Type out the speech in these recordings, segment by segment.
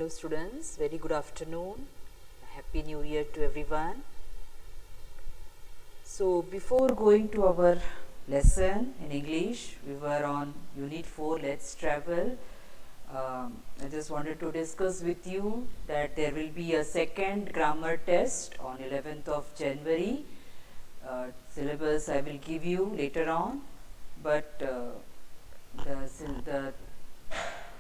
Hello students, very good afternoon. Happy New Year to everyone. So before going to our lesson in English, we were on Unit 4, Let's Travel. I just wanted to discuss with you that there will be a second grammar test on 11th of January. Syllabus I will give you later on, but the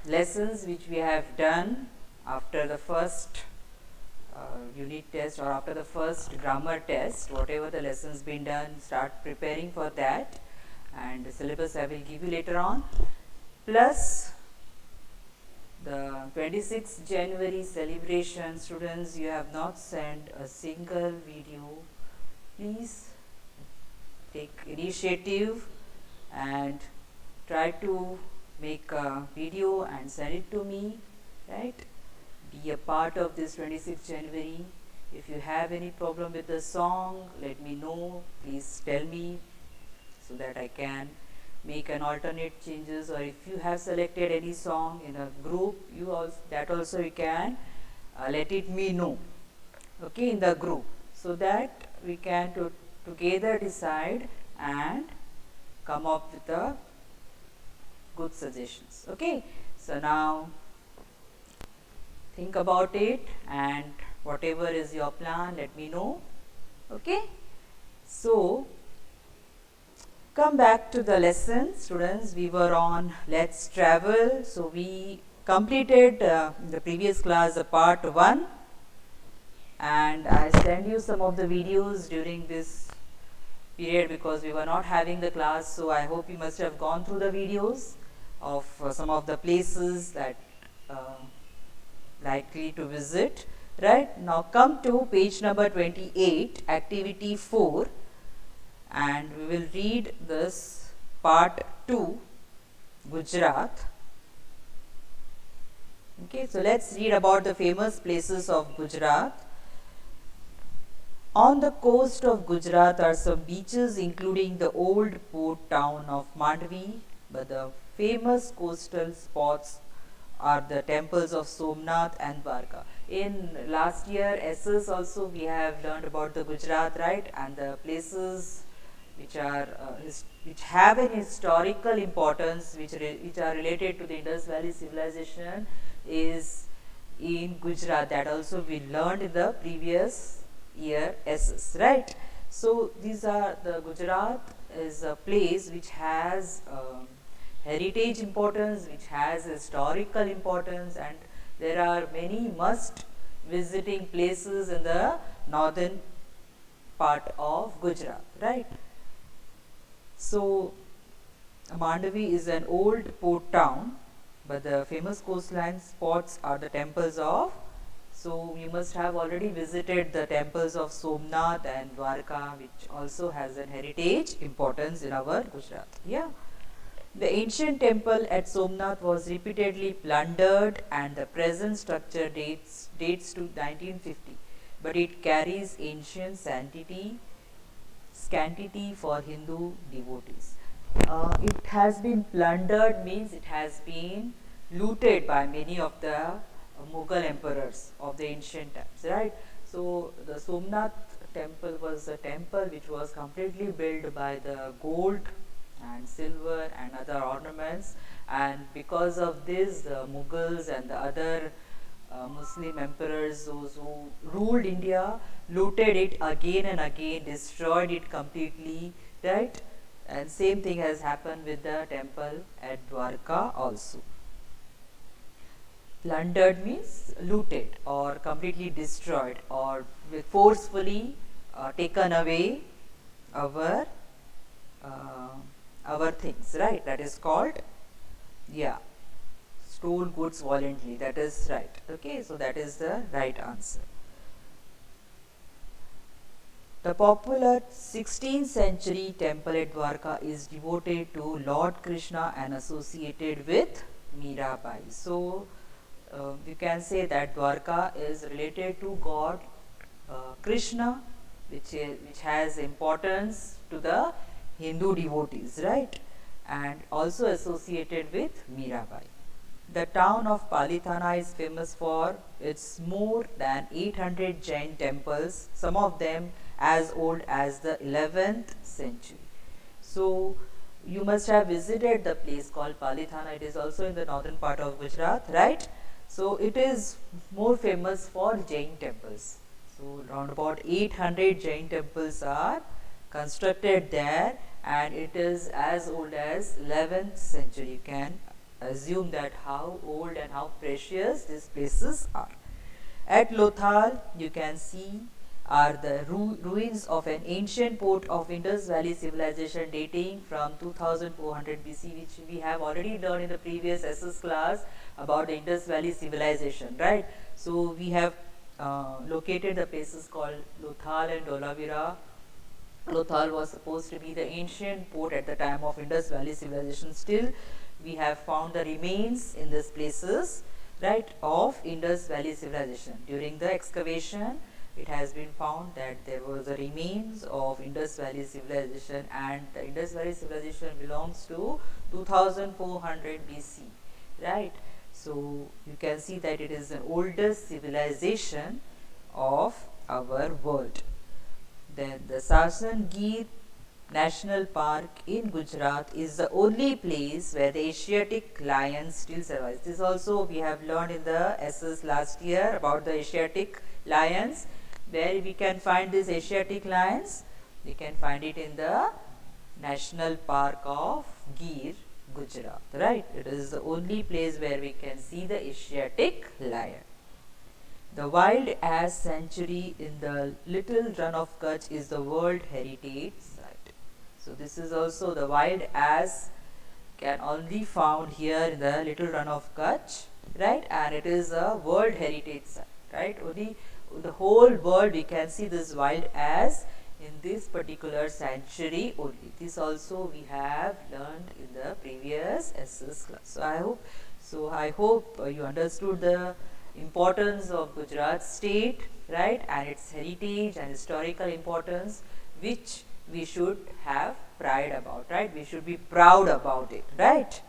lessons which we have done after the first unit test or after the first grammar test, whatever the lessons been done, start preparing for that, and the syllabus I will give you later on, plus the 26th January celebration. Students, you have not sent a single video. Please take initiative and try to make a video and send it to me, right? Be a part of this 26th January. If you have any problem with the song, let me know. Please tell me so that I can make an alternate changes, or if you have selected any song in a group, you also you can let it me know, okay, in the group, so that we can together decide and come up with the good suggestions. Okay, so now think about it, and whatever is your plan, let me know. Okay, so come back to the lesson, students. We were on Let's Travel. So we completed the previous class, part 1, and I sent you some of the videos during this period because we were not having the class. So I hope you must have gone through the videos of some of the places that likely to visit. Right, now come to page number 28, activity 4, and we will read this part 2, Gujarat. Okay, so let's read about the famous places of Gujarat. On the coast of Gujarat are some beaches, including the old port town of Mandvi, but the famous coastal spots are the temples of Somnath and Dwarka. In last year SS also we have learned about the Gujarat, right, and the places which are which have an historical importance, which are related to the Indus Valley civilization, is in Gujarat. That also we learned in the previous year SS, right. So these are the Gujarat is a place which has heritage importance, which has historical importance, and there are many must visiting places in the northern part of Gujarat, right. So Mandvi is an old port town, but the famous coastline spots are the temples of, so you must have already visited the temples of Somnath and Dwarka, which also has an heritage importance in our Gujarat. Yeah. The ancient temple at Somnath was repeatedly plundered, and the present structure dates to 1950, but it carries ancient sanctity for Hindu devotees. It has been plundered means it has been looted by many of the Mughal emperors of the ancient times, right. So the Somnath temple was a temple which was completely built by the gold and silver and other ornaments, and because of this the Mughals and the other Muslim emperors, those who ruled India, looted it again and again, destroyed it completely, right. And same thing has happened with the temple at Dwarka also. Plundered means looted or completely destroyed or forcefully taken away our things, right. That is called, yeah, stole goods violently, that is right. Okay, so that is the right answer. The popular 16th century temple at Dwarka is devoted to Lord Krishna and associated with Mirabai. So you can say that Dwarka is related to God Krishna, which has importance to the Hindu devotees, right, and also associated with Mirabai. The town of Palitana is famous for its more than 800 Jain temples, some of them as old as the 11th century. So, you must have visited the place called Palitana. It is also in the northern part of Gujarat, right? So, it is more famous for Jain temples. So, around about 800 Jain temples are constructed there, and it is as old as 11th century. You can assume that how old and how precious these places are. At Lothal, you can see are the ruins of an ancient port of Indus Valley civilization dating from 2400 BC, which we have already learned in the previous SS class about the Indus Valley civilization, right? So, we have located the places called Lothal and Dholavira. Lothal was supposed to be the ancient port at the time of Indus Valley civilization. Still, we have found the remains in these places, right, of Indus Valley civilization. During the excavation, it has been found that there was the remains of Indus Valley civilization, and the Indus Valley civilization belongs to 2400 BC, right. So, you can see that it is the oldest civilization of our world. Then the Sarsan Gir National Park in Gujarat is the only place where the Asiatic lion still survives. This also we have learned in the SS last year about the Asiatic lions. Where we can find these Asiatic lions? We can find it in the National Park of Gir, Gujarat, right? It is the only place where we can see the Asiatic lion. The Wild Ass Sanctuary in the Little Run of Kutch is the World Heritage Site. So, this is also the wild ass can only found here in the Little Run of Kutch, right, and it is a World Heritage Site, right. Only in the whole world we can see this wild ass in this particular sanctuary only. This also we have learned in the previous SS class. So, I hope you understood the importance of Gujarat state, right, and its heritage and historical importance, which we should have pride about, right, we should be proud about it, right.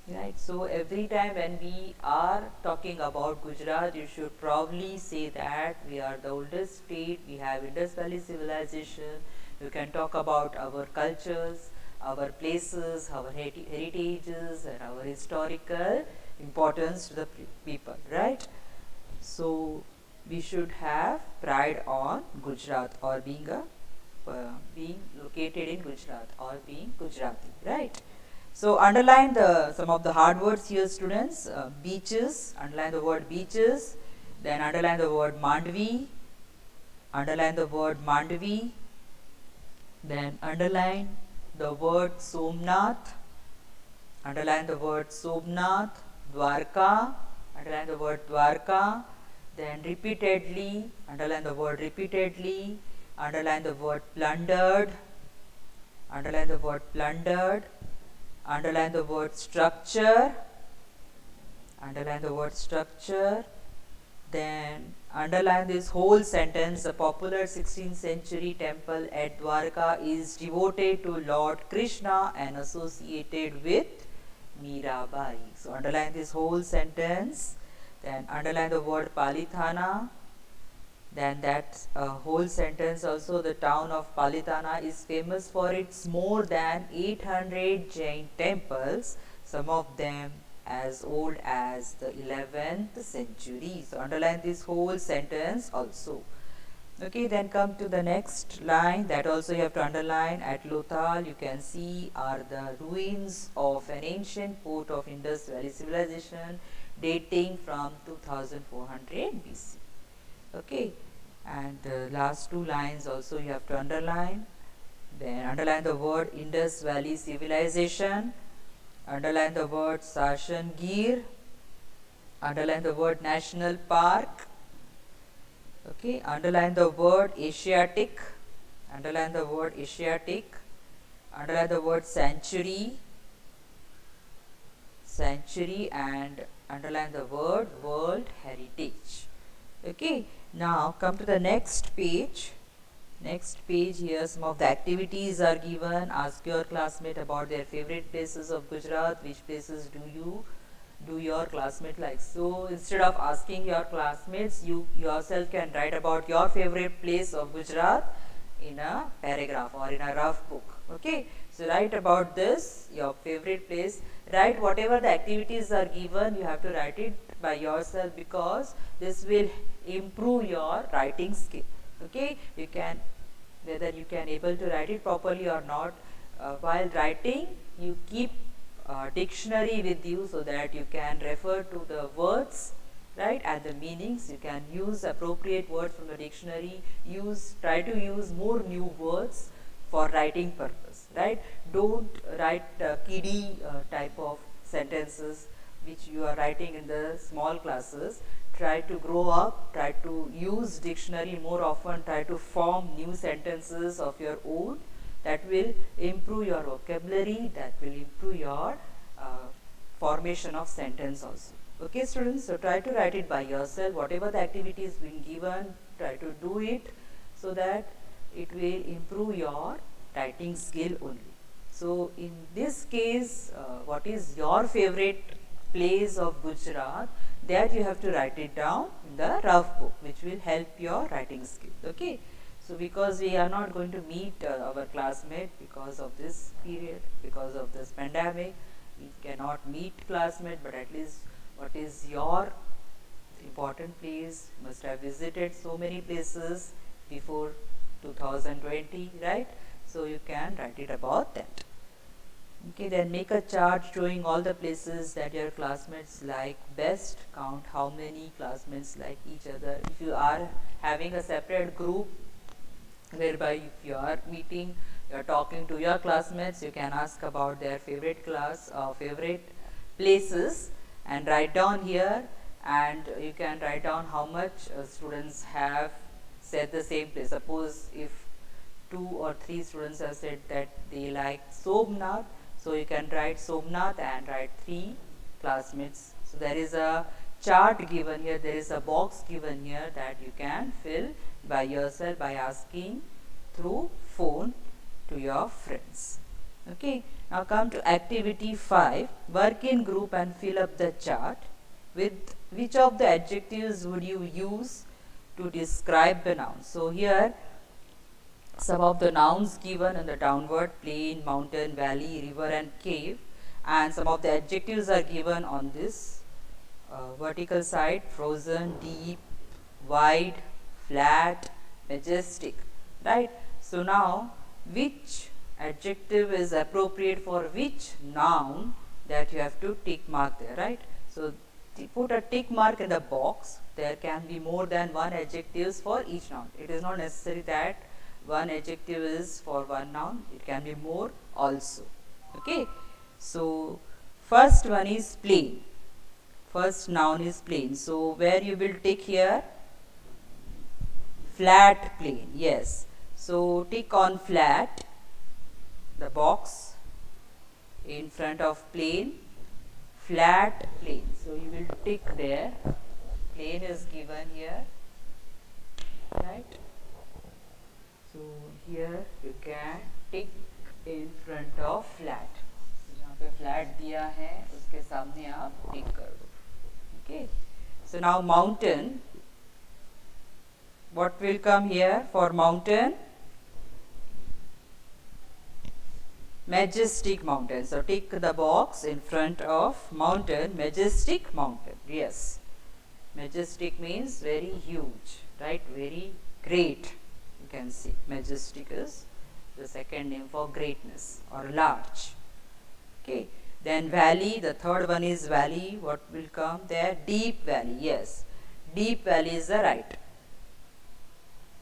Right, so every time when we are talking about Gujarat, you should probably say that we are the oldest state, we have Indus Valley civilization, you can talk about our cultures, our places, our heritages and our historical importance to the people, right. So, we should have pride on Gujarat or being located in Gujarat or being Gujarati, right. So, underline some of the hard words here, students. Beaches, underline the word beaches, then underline the word Mandvi, underline the word Mandvi, then underline the word Somnath, underline the word Somnath, Dwarka, underline the word Dwarka, then repeatedly, underline the word repeatedly, underline the word plundered, underline the word plundered, underline the word structure, underline the word structure, then underline this whole sentence. The popular 16th century temple at Dwarka is devoted to Lord Krishna and associated with Mirabai. So, underline this whole sentence, then underline the word Palitana, then that whole sentence also. The town of Palitana is famous for its more than 800 Jain temples, some of them as old as the 11th century. So, underline this whole sentence also. Okay, then come to the next line, that also you have to underline. At Lothal, you can see are the ruins of an ancient port of Indus Valley civilization dating from 2400 BC. Okay, and the last two lines also you have to underline. Then underline the word Indus Valley civilization, underline the word Sarsan Gir, underline the word national park. Okay, underline the word Asiatic, underline the word Asiatic, underline the word sanctuary, and underline the word World Heritage. Okay, now come to the next page. Next page, here some of the activities are given. Ask your classmate about their favorite places of Gujarat. Which places do your classmate like? So instead of asking your classmates, you yourself can write about your favorite place of Gujarat in a paragraph or in a rough book. Okay, so write about this, your favorite place. Write whatever the activities are given, you have to write it by yourself, because this will improve your writing skill. Okay, you can, whether you can able to write it properly or not, while writing you keep dictionary with you, so that you can refer to the words, right, and the meanings. You can use appropriate words from the dictionary, try to use more new words for writing purpose, right. Don't write kiddie type of sentences which you are writing in the small classes. Try to grow up, try to use dictionary more often, try to form new sentences of your own. That will improve your vocabulary, that will improve your formation of sentence also. Okay students, so try to write it by yourself. Whatever the activity is being given, try to do it, so that it will improve your writing skill only. So in this case, what is your favorite place of Gujarat, that you have to write it down in the rough book, which will help your writing skill. Okay, so because we are not going to meet our classmate because of this period, because of this pandemic, we cannot meet classmate, but at least what is your important place? You must have visited so many places before 2020, right? So you can write it about that. Okay, then make a chart showing all the places that your classmates like best. Count how many classmates like each other. If you are having a separate group, whereby if you are meeting, you are talking to your classmates, you can ask about their favorite class or favorite places and write down here, and you can write down how much students have said the same place. Suppose if 2 or 3 students have said that they like Somnath, so you can write Somnath and write 3 classmates. So there is a chart given here, there is a box given here that you can fill by yourself by asking through phone to your friends. Okay, now come to activity 5. Work in group and fill up the chart. With which of the adjectives would you use to describe the noun? So here some of the nouns given in the downward: plain, mountain, valley, river and cave, and some of the adjectives are given on this vertical side: frozen, deep, wide, flat, majestic, right. So now which adjective is appropriate for which noun, that you have to tick mark there, right. So put a tick mark in the box. There can be more than one adjectives for each noun. It is not necessary that one adjective is for one noun, it can be more also. Okay, so first one is plain. First noun is plain. So where you will tick here? Flat, plain. Yes. So tick on flat, the box in front of plain. Flat, plain. So you will tick there. Plain is given here, right. So here you can tick in front of flat. जहाँ पे flat दिया है उसके सामने आप tick कर दो. Okay. So now mountain. What will come here for mountain? Majestic mountain. So tick the box in front of mountain. Majestic mountain. Yes. Majestic means very huge, right? Very great. You can see majestic is the second name for greatness or large. Okay. Then valley, the third one is valley. What will come there? Deep valley. Yes. Deep valley is the right.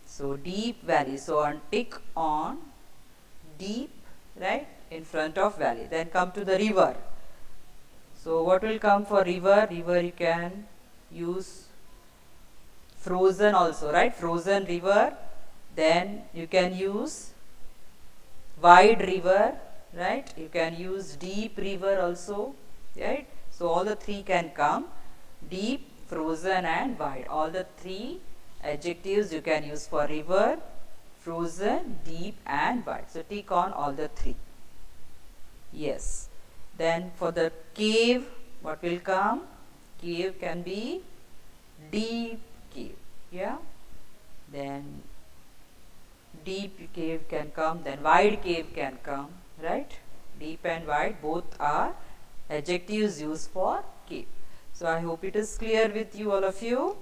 So deep valley. So on tick on deep, right, in front of valley. Then come to the river. So what will come for river? River you can use frozen also, right? Frozen river. Then you can use wide river, right? You can use deep river also, right? So all the three can come: deep, frozen and wide. All the three adjectives you can use for river, frozen, deep and wide. So tick on all the three. Yes. Then for the cave, what will come? Cave can be deep cave. Yeah. Then deep cave can come, then wide cave can come, right? Deep and wide both are adjectives used for cave. So I hope it is clear with you, all of you.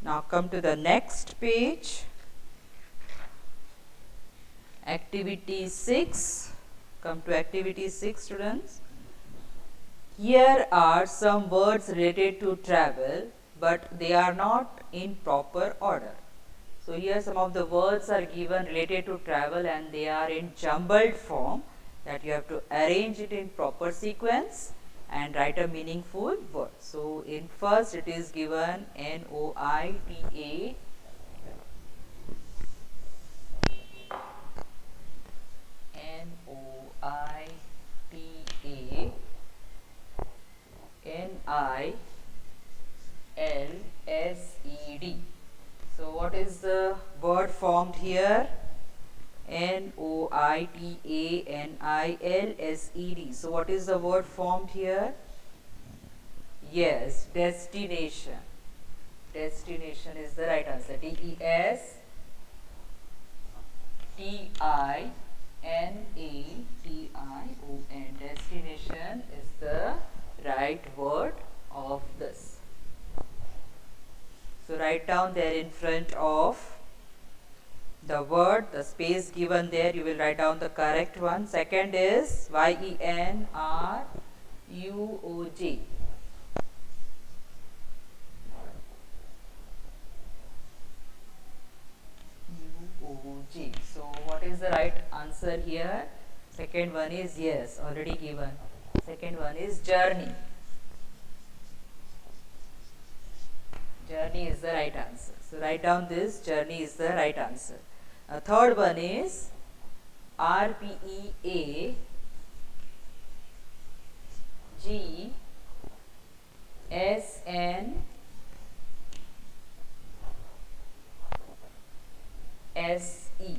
Now come to the next page. Activity 6. Come to activity 6, students. Here are some words related to travel, but they are not in proper order. So here some of the words are given related to travel and they are in jumbled form, that you have to arrange it in proper sequence and write a meaningful word. So in first it is given Noita, Nilsed. So what is the word formed here? Noitanilsed. So what is the word formed here? Yes, destination. Destination is the right answer. Destination. Destination is the right word of this. So write down there in front of the word, the space given there, you will write down the correct one. Second is Yenruoj. So what is the right answer here? Second one is, yes, already given. Second one is journey. Journey is the right answer. So write down this, journey is the right answer. Third one is RPEAGSN. SE.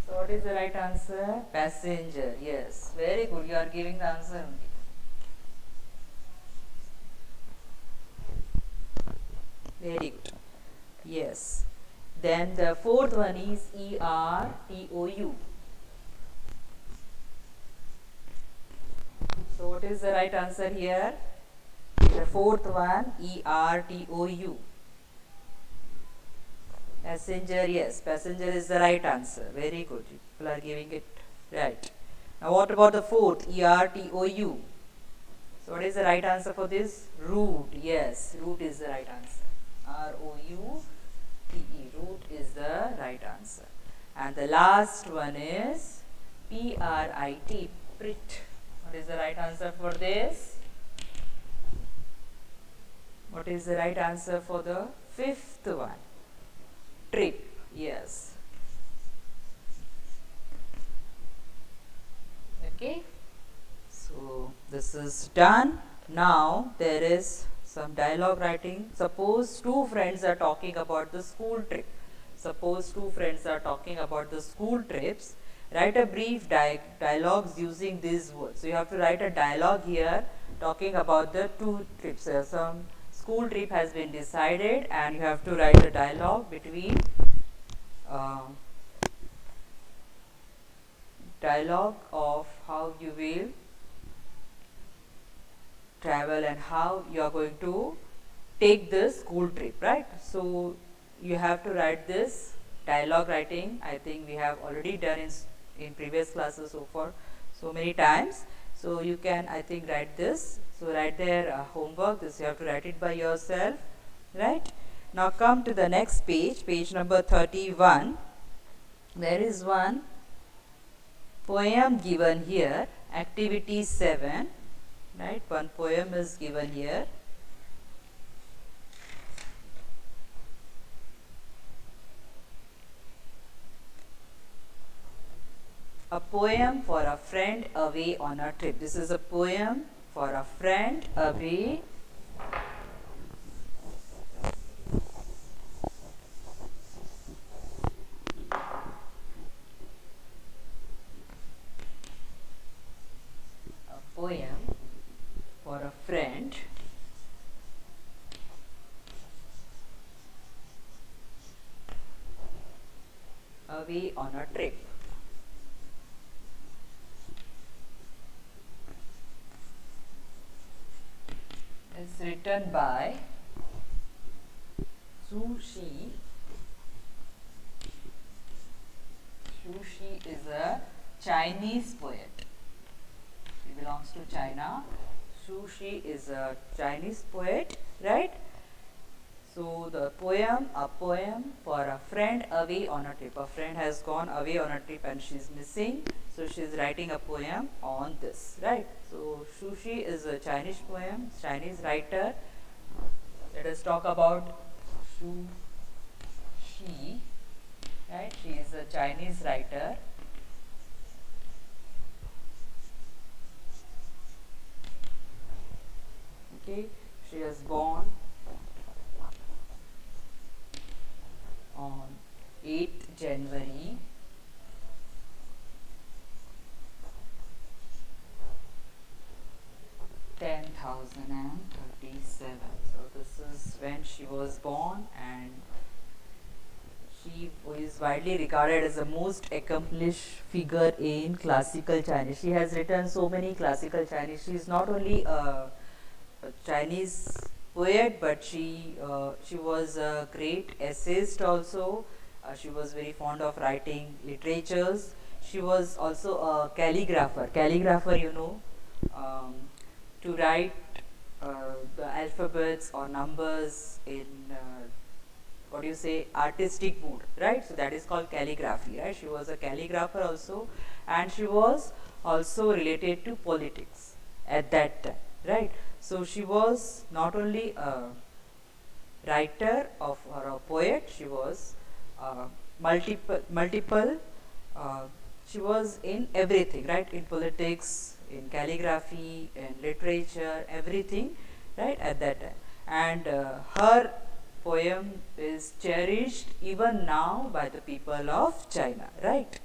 So what is the right answer? Passenger. Yes, very good. You are giving the answer only. Very good. Yes. Then the fourth one is ERTOU. So what is the right answer here? The fourth one, ERTOU. Passenger, yes, passenger is the right answer. Very good. People are giving it right. Now what about the fourth, ERTOU? So what is the right answer for this? Route. Yes, route is the right answer. ROUTE, route is the right answer. And the last one is PRIT, prit. What is the right answer for this? What is the right answer for the fifth one? Trip. Yes. Okay. So this is done. Now there is some dialogue writing. Suppose two friends are talking about the school trip. Suppose two friends are talking about the school trips. Write a brief dialogues using these words. So you have to write a dialogue here talking about the two trips. Some school trip has been decided and you have to write a dialogue between dialogue of how you will travel and how you are going to take the school trip, right? So you have to write this dialogue writing. I think we have already done in previous classes so many times. So you can, I think, write this. So write there homework. This you have to write it by yourself, right? Now come to the next page, page number 31. There is one poem given here, activity 7, right? One poem is given here. A poem for a friend away on a trip. This is a poem for a friend away away on a trip. It's written by Su Shi. Su Shi is a Chinese poet. He belongs to China. Su Shi is a Chinese poet, right? So the poem, a poem for a friend away on a trip. A friend has gone away on a trip and she's missing. So she's writing a poem on this, right? So Su Shi is a Chinese poem, Chinese writer. Let us talk about Su Shi, right? She is a Chinese writer. Okay, she was born on 8th January 10,037. So this is when she was born, and she is widely regarded as the most accomplished figure in classical Chinese. She has written so many classical Chinese. She is not only a Chinese poet, but she was a great essayist also. She was very fond of writing literatures. She was also a calligrapher. Calligrapher, you know, to write the alphabets or numbers in what do you say, artistic mood, right? So that is called calligraphy, right? She was a calligrapher also, and she was also related to politics at that time, right? So she was not only a writer of or a poet, she was multiple. She was in everything, right? In politics, in calligraphy, in literature, everything, right? At that time, and her poem is cherished even now by the people of China, right?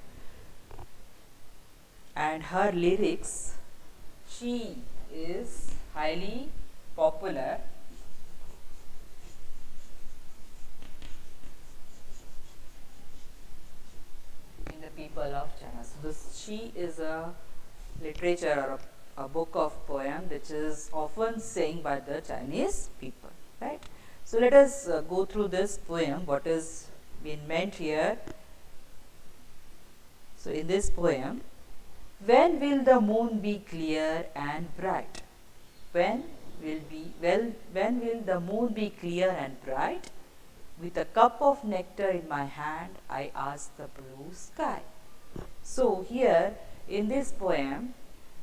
And her lyrics, she is highly popular in the people of China. So this she is a literature or a book of poem which is often sung by the Chinese people, right? So let us go through this poem, what is being meant here. So in this poem, when will the moon be clear and bright? When will the moon be clear and bright? With a cup of nectar in my hand, I ask the blue sky. So here in this poem,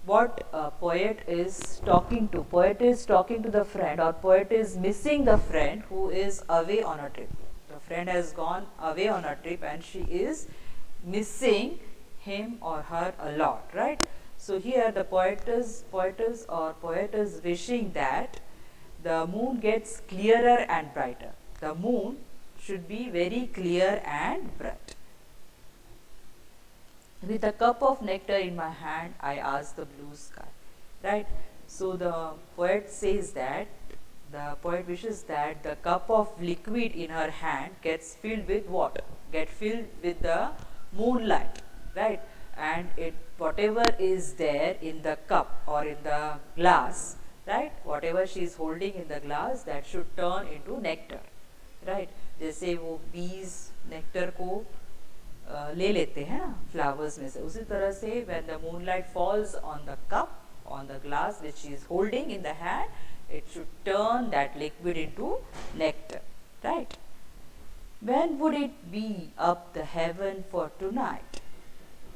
what poet is talking to? Poet is talking to the friend, or poet is missing the friend who is away on a trip. The friend has gone away on a trip and she is missing him or her a lot, right? So here the poet is wishing that the moon gets clearer and brighter. The moon should be very clear and bright. With a cup of nectar in my hand, I ask the blue sky, right? So the poet says that, the poet wishes that the cup of liquid in her hand gets filled with water, get filled with the moonlight, right? And it, whatever is there in the cup or in the glass, right? Whatever she is holding in the glass, that should turn into nectar, right? जैसे वो bees nectar को ले लेते हैं ना flowers में से, उसी तरह से when the moonlight falls on the cup, on the glass which she is holding in the hand, it should turn that liquid into nectar, right? When would it be up the heaven for tonight?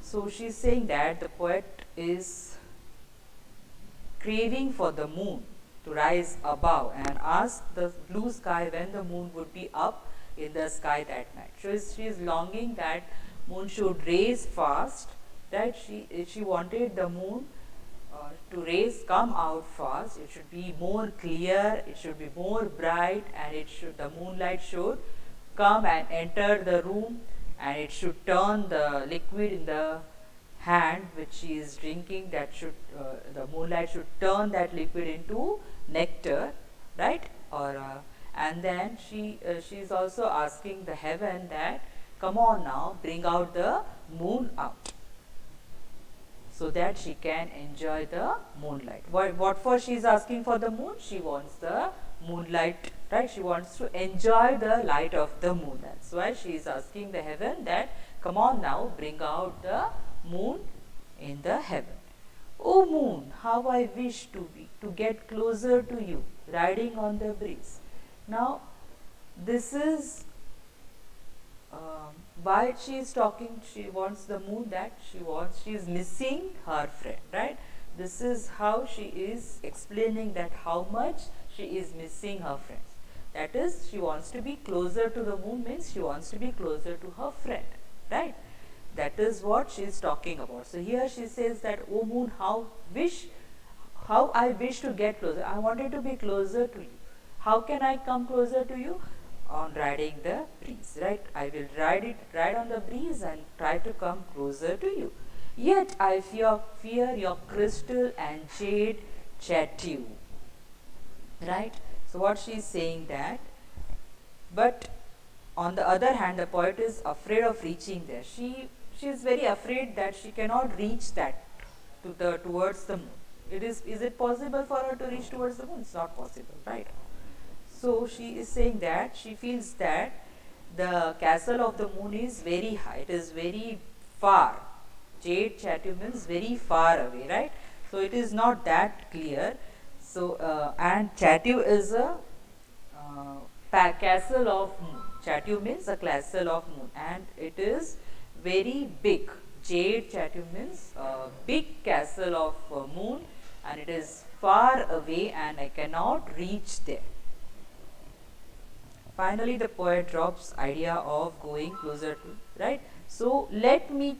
So she is saying that the poet is craving for the moon to rise above and ask the blue sky when the moon would be up in the sky that night. So she is longing that moon should rise fast, right? She wanted the moon to rise, come out fast. It should be more clear, it should be more bright, and the moonlight should come and enter the room, and it should turn the liquid in the hand which she is drinking, that should the moonlight should turn that liquid into nectar, right? Or and then she is also asking the heaven that come on now, bring out the moon out, so that she can enjoy the moonlight. What for she is asking for the moon? She wants the moonlight, right? She wants to enjoy the light of the moon. That's why she is asking the heaven that, come on now, bring out the moon in the heaven. O moon, how I wish to get closer to you, riding on the breeze. Now, this is why she is talking. She wants the moon, that she is missing her friend, right? This is how she is explaining that how much she is missing her friends. That is, she wants to be closer to the moon, means she wants to be closer to her friend, right? That is what she is talking about. So here she says that, oh moon, how I wish to get closer. I wanted to be closer to you. How can I come closer to you? On riding the breeze, right? I will ride on the breeze and try to come closer to you. Yet I fear your crystal and jade tattoo, right? So what she is saying that, but on the other hand, the poet is afraid of reaching there. She is very afraid that she cannot reach that towards the moon. Is it possible for her to reach towards the moon? It's not possible, right? So she is saying that she feels that the castle of the moon is very high. It is very far. Jade tattoo means very far away, right? So it is not that clear. So and tattoo is a castle of moon. Tattoo means a castle of moon, and it is very big. Jade tattoo means a big castle of moon, and it is far away, and I cannot reach there. Finally, the poet drops idea of going closer to, right? So let me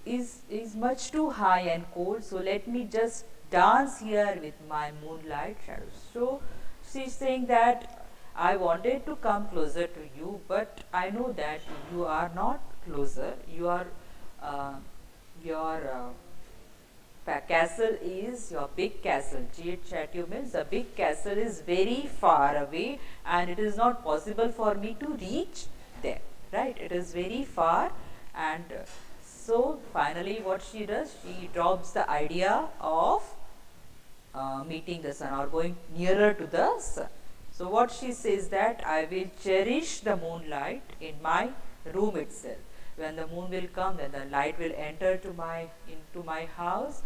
is much too high and cold, so let me just dance here with my moonlight shadows. So she's saying that I wanted to come closer to you, but I know that you are not closer. You are your castle is your big castle. Jade tattoo means the big castle is very far away, and it is not possible for me to reach there, right? It is very far, and so finally what she does, she drops the idea of meeting the sun or going nearer to the sun. So what she says that, I will cherish the moonlight in my room itself. When the moon will come, then the light will enter into my house,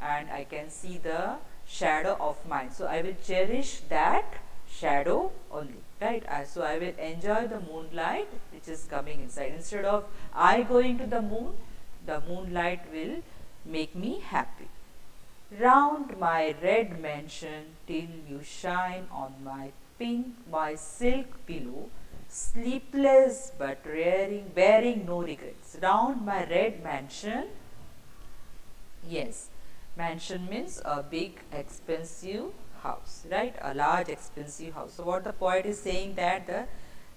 and I can see the shadow of mine. So I will cherish that shadow only, right? So I will enjoy the moonlight which is coming inside. Instead of I going to the moonlight will make me happy. Round my red mansion till you shine on my silk pillow, sleepless but bearing no regrets. Round my red mansion, yes, mansion means a big expensive house, right? A large expensive house. So what the poet is saying, that the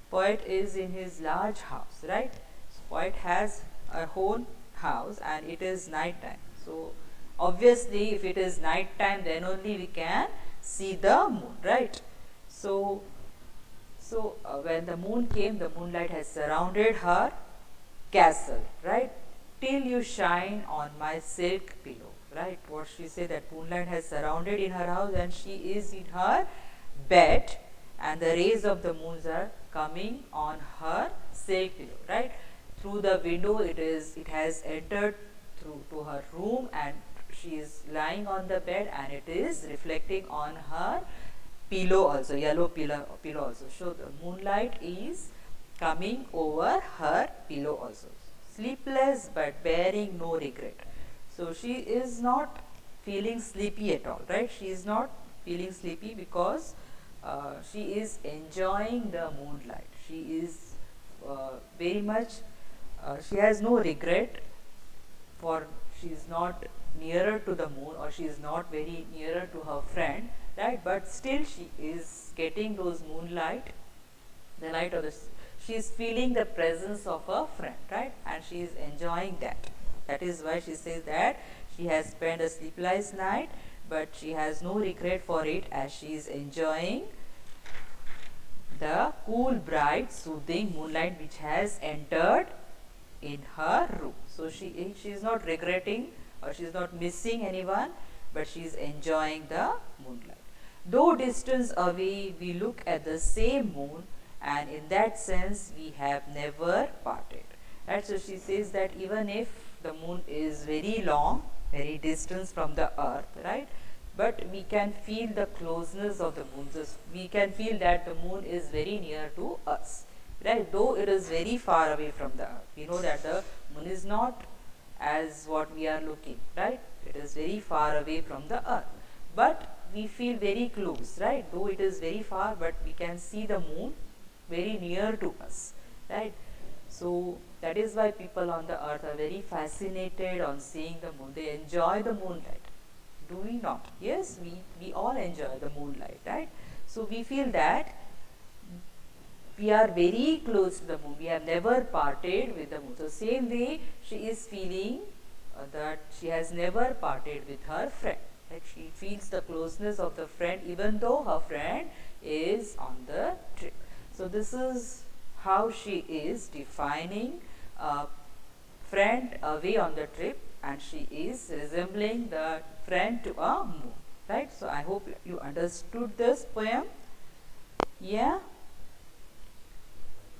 poet is in his large house, right? So poet has a whole house and it is night time. So obviously if it is night time, then only we can see the moon, right? So when the moon came, the moonlight has surrounded her castle, right? Till you shine on my silk pillow, right? What she said, that moonlight has surrounded in her house and she is in her bed, and the rays of the moons are coming on her silk pillow, right? Through the window it has entered through to her room, and she is lying on the bed, and it is reflecting on her pillow also, yellow pillow also. So the moonlight is coming over her pillow also. Sleepless but bearing no regret. So she is not feeling sleepy at all, right? She is not feeling sleepy because she is enjoying the moonlight. She is very much, she has no regret, for she is not nearer to the moon, or she is not very nearer to her friend, right? But still she is getting those moonlight, the light of the, she is feeling the presence of her friend, right? And she is enjoying that. That is why she says that she has spent a sleepless night, but she has no regret for it, as she is enjoying the cool, bright, soothing moonlight which has entered in her room. So she is not regretting or she is not missing anyone, but she is enjoying the moonlight. Though distance away, we look at the same moon, and in that sense, we have never parted. Right? So she says that even if the moon is very long, very distant from the earth, right? But we can feel the closeness of the moon. So we can feel that the moon is very near to us, right? Though it is very far away from the earth. We know that the moon is not as what we are looking, right? It is very far away from the earth. But we feel very close, right? Though it is very far, but we can see the moon very near to us, right? So that is why people on the earth are very fascinated on seeing the moon. They enjoy the moonlight. Do we not? Yes, we all enjoy the moonlight, right? So we feel that we are very close to the moon. We have never parted with the moon. So same way she is feeling that she has never parted with her friend. Right? She feels the closeness of the friend even though her friend is on the trip. So this is how she is defining a friend away on the trip, and she is resembling the friend to a moon. Right? So I hope you understood this poem. Yeah.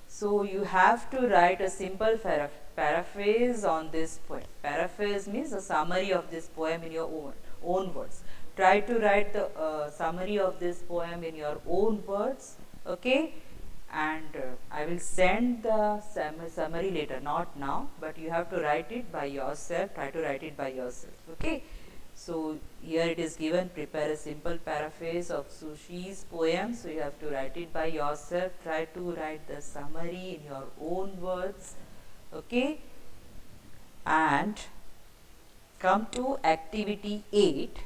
So you have to write a simple paraphrase on this poem. Paraphrase means a summary of this poem in your own words. Try to write the summary of this poem in your own words, okay? And I will send the summary later, not now, but you have to write it by yourself. Try to write it by yourself, okay? So here it is given, prepare a simple paraphrase of Sushi's poem. So you have to write it by yourself. Try to write the summary in your own words, okay? And come to activity 8.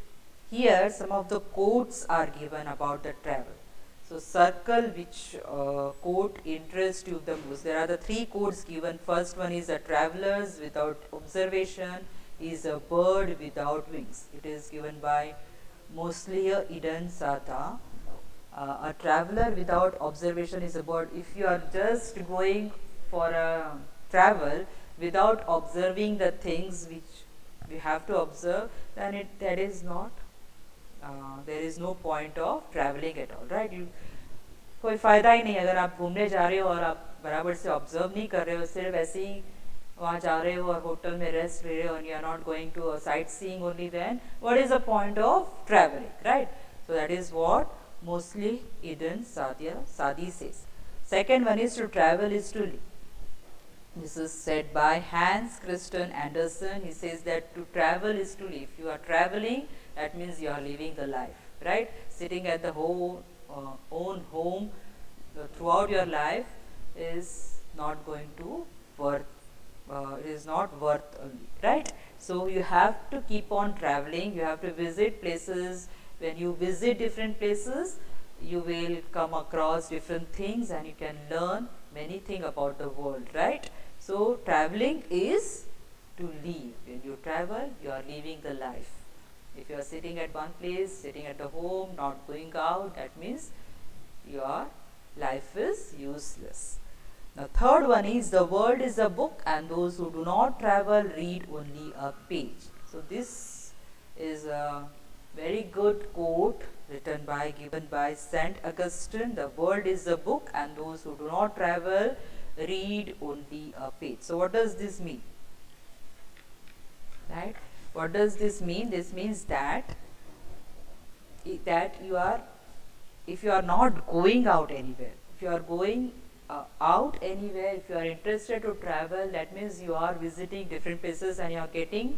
Here some of the quotes are given about the travel. So circle which quote interests you the most. There are the 3 quotes given. First one is a travelers without observation is a bird without wings. It is given by Moslier Eden Sata. A traveler without observation is a bird. If you are just going for a travel without observing the things which we have to observe, then that is not, there is no point of traveling at all, right? कोई फ़ायदा ही नहीं अगर आप घूमने जा रहे हो और आप बराबर से ऑब्जर्व नहीं कर रहे हो, सिर्फ ऐसे ही वहाँ जा रहे हो और होटल में रेस्ट ले रहे हो, and you are not going to a sightseeing only, then what is the point of traveling, right? So that is what mostly Eden Sadi says. Second one is to travel is to live. This is said by Hans Christian Andersen. He says that to travel is to live. If you are traveling, that means you are living the life, right? Sitting at the own home throughout your life is not going to worth. It is not worth only, right? So you have to keep on traveling. You have to visit places. When you visit different places, you will come across different things, and you can learn many things about the world, right? So traveling is to live. When you travel, you are living the life. If you are sitting at one place, sitting at the home, not going out, that means your life is useless. The third one is the world is a book, and those who do not travel read only a page. So this is a very good quote given by Saint Augustine. The world is a book, and those who do not travel read only a page. So what does this mean? Right? What does this mean? This means that you are, if you are not going out anywhere, if you are going out anywhere, if you are interested to travel, that means you are visiting different places and you are getting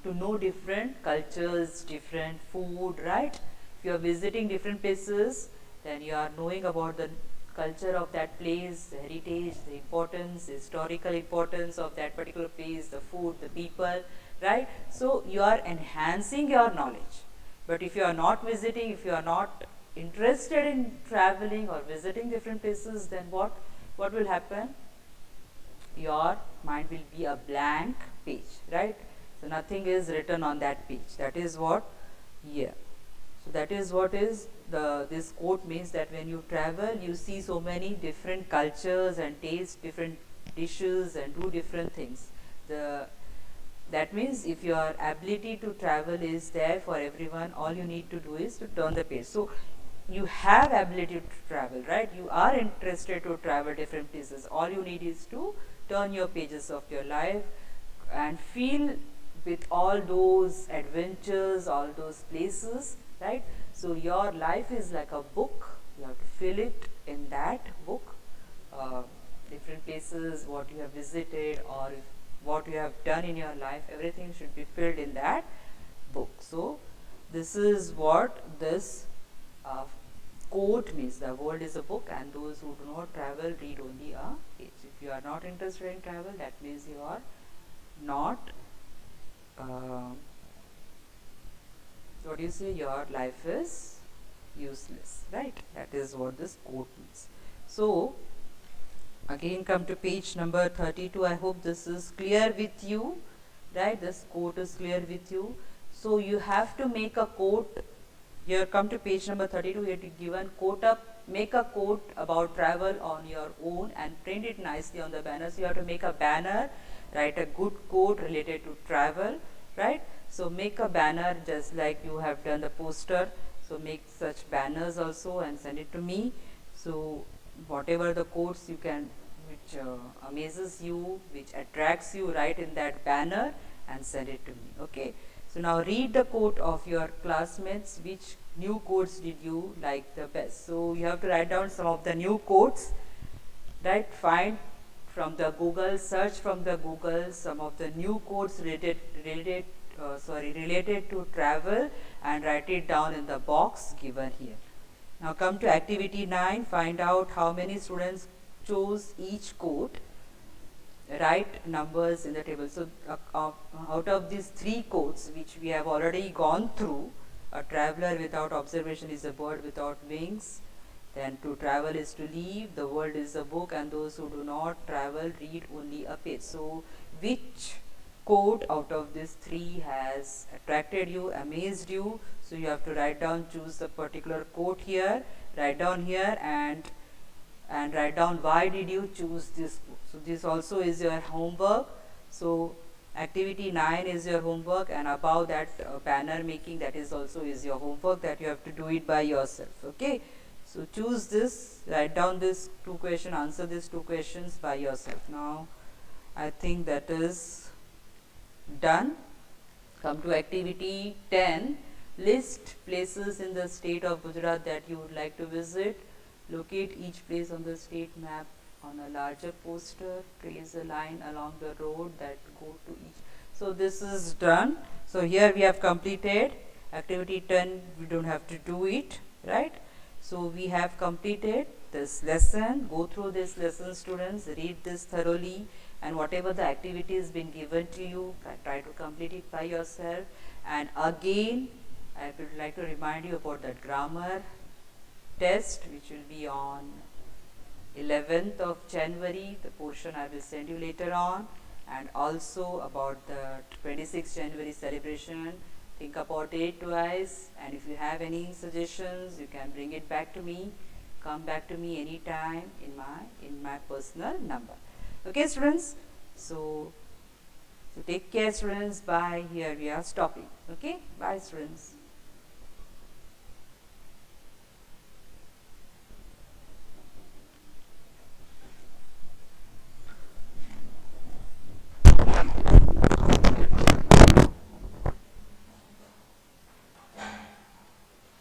to know different cultures, different food, right? If you are visiting different places, then you are knowing about the culture of that place, the heritage, the importance, the historical importance of that particular place, the food, the people, right? So you are enhancing your knowledge. But if you are not visiting, if you are not interested in traveling or visiting different places, then what will happen? Your mind will be a blank page, right? So nothing is written on that page. That is what here. So that is what is this quote means, that when you travel you see so many different cultures and taste different dishes and do different things. That means if your ability to travel is there for everyone, all you need to do is to turn the page. So you have ability to travel, right? You are interested to travel different places. All you need is to turn your pages of your life and feel with all those adventures, all those places, right? So your life is like a book. You have to fill it in that book. Different places, what you have visited, or what you have done in your life, everything should be filled in that book. So this is what this uh, quote means. The world is a book, and those who do not travel read only a page. If you are not interested in travel, that means you are not what do you say, your life is useless, right? That is what this quote means. So again come to page number 32. I hope this is clear with you, right? This quote is clear with you. So you have to make a quote. Here come to page number 32. Here to given quote up, make a quote about travel on your own and print it nicely on the banner. So you have to make a banner, write a good quote related to travel, right? So make a banner just like you have done the poster. So make such banners also and send it to me. So whatever the quotes you can, which amazes you, which attracts you, write in that banner and send it to me. Okay. So now read the quote of your classmates. Which new quotes did you like the best? So you have to write down some of the new quotes, right? Find from the Google, search from the Google some of the new quotes related to travel, and write it down in the box given here. Now come to activity 9. Find out how many students chose each quote. Write numbers in the table. So out of these 3 quotes which we have already gone through, a traveler without observation is a bird without wings, then to travel is to leave, the world is a book, and those who do not travel read only a page. So which quote out of these 3 has attracted you, amazed you? So you have to write down, choose the particular quote here, write down here, and write down why did you choose this quote. So this also is your homework. So activity 9 is your homework, and above that banner making, that is also is your homework, that you have to do it by yourself. Okay. So choose this, write down this 2 questions, answer these 2 questions by yourself. Now I think that is done. Come to activity 10. List places in the state of Gujarat that you would like to visit. Locate each place on the state map on a larger poster. Trace a line along the road that go to each. So this is done. So here we have completed activity 10. We don't have to do it, right? So we have completed this lesson. Go through this lesson, students. Read this thoroughly, and whatever the activity has been given to you, try to complete it by yourself. And again, I would like to remind you about the grammar test, which will be on 11th of January. The portion I will send you later on, and also about the 26th January celebration. Think about it twice, and if you have any suggestions, you can bring it back to me. Come back to me anytime in my personal number. Okay, students. So take care, students. Bye. Here we are stopping. Okay. Bye, students.